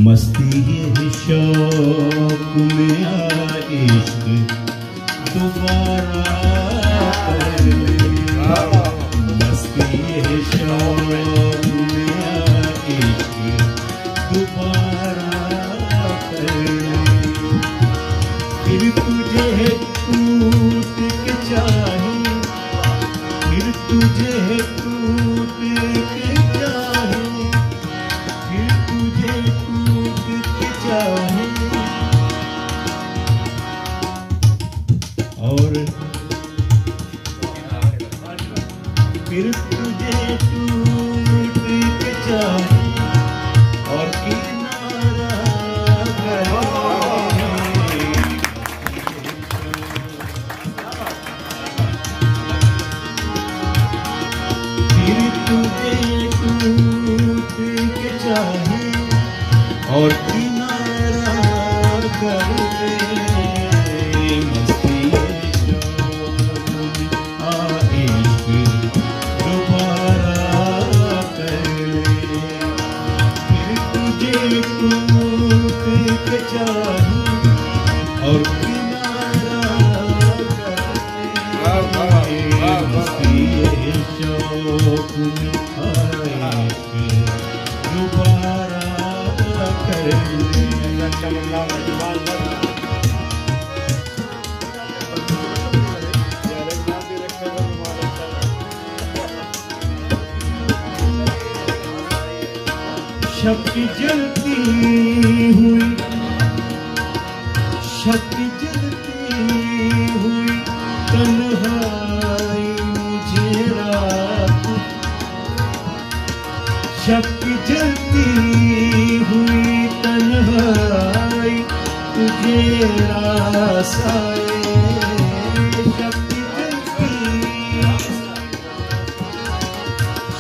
मस्ती ये शौक में आ इश्क दोबारा कर ले। मस्ती ये शौक में आ इश्क दोबारा कर ले। फिर तुझे टूट के चाहे, फिर तुझे टूट के चाहे, फिर तुझे टूट के चाहे और फिर तुझे टूट के चाहे और किनारा करे। फिर तुझे टूट के चाहे और किनारा कर ले। मस्ती शौक में आ इश्क दोबारा कर ले। फिर तुझे टूट के चाहे और किनारा कर ले। मस्ती शौक में आ इश्क दोबारा कर ले। शक जलती हुई, शक जलती हुई तन्हाई मुझे रात, शक जलती हुई तन्हाई तुझे रास आए।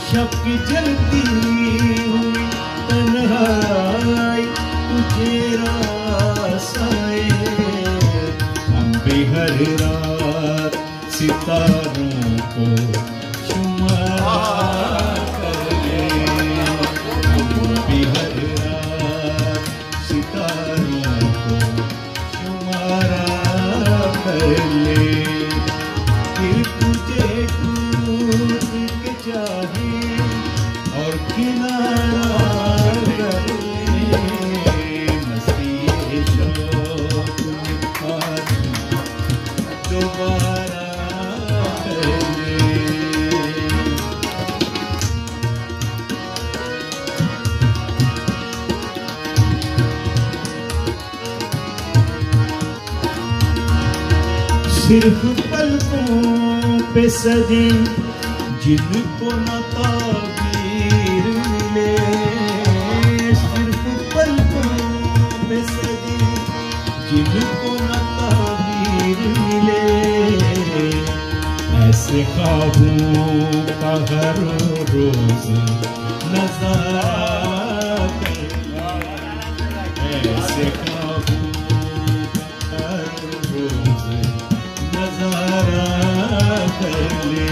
शक जलती हुई तन्हाई तुझे रास आए। हम भी हर रात सितारों को शुमार कर ले। हम भी हर रात सितारों को शुमार कर ले। फिर तुझे टूट के चाहे और किनारा कर ले। मस्ती शौक में आ दोबारा कर ले। सिर्फ पलकों पे सजे जिनको न ताबीर मिले। सिर्फ पलकों पे सजे जिनको न ताबीर मिले। ऐसे ख्वाबों का हर रोज नज़ारा कर ले। ऐसे ख्वाबों का हर रोज नज़ारा कर ले।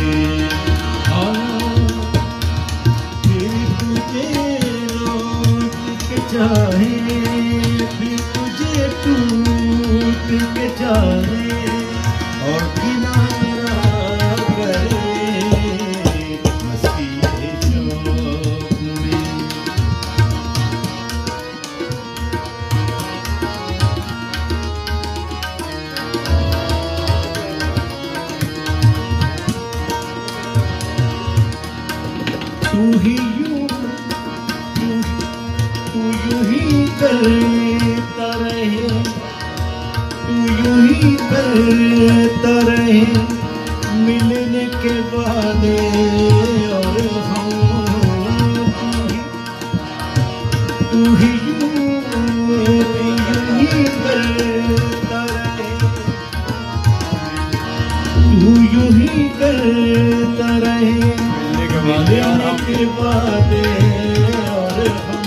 फिर तुझे लौट के चाहे, फिर तुझे टूट के चाहे और किनारा करे। मस्ती शौक में तू ही यूं करता रहे, तू यूं ही करता रहे मिलने के बाद। और तू ही यूं ही करता रहे, तू यूं ही करता रहे मिलने के बाद। और हम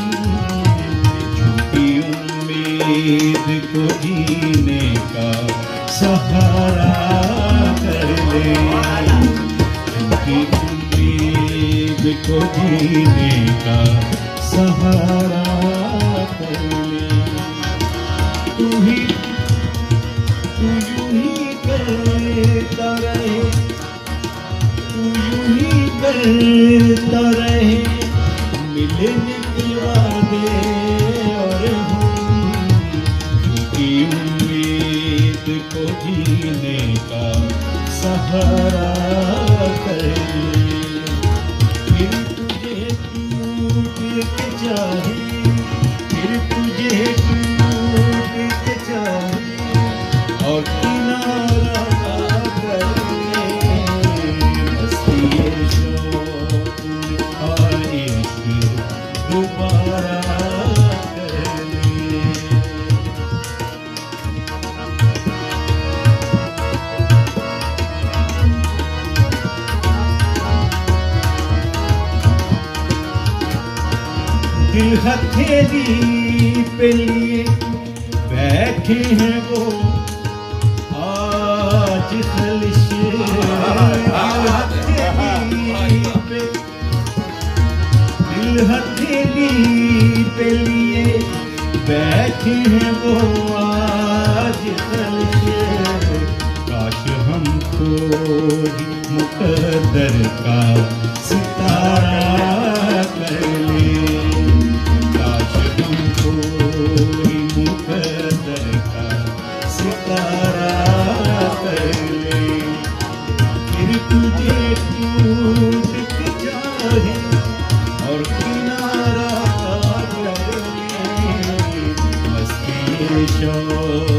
झूठी उम्मीद को जीने का सहारा कर ले, झूठी उम्मीद को जीने का सहारा कर ले। तू यूं ही करता रहे, तू यूं ही करता रहे मिलने के वादे। और हम झूठी उम्मीद को जीने का सहारा कर ले। फिर तुझे टूट के चाहे, फिर तुझे टूट के चाहे और किनारा कर ले। मस्ती ये शौक और इश्क दोबारा कर ले। दिल हथेली पे लिए बैठे हैं वो आज खलिश। दिल हथेली पे लिए बैठे हैं वो आज खलिश। काश हमको ही मुकद्दर का सितारा कर ले, काश हमको ही मुकद्दर का सितारा कर ले। फिर तुझे टूट के चाहे और किनारा कर ले। मस्ती ये शौक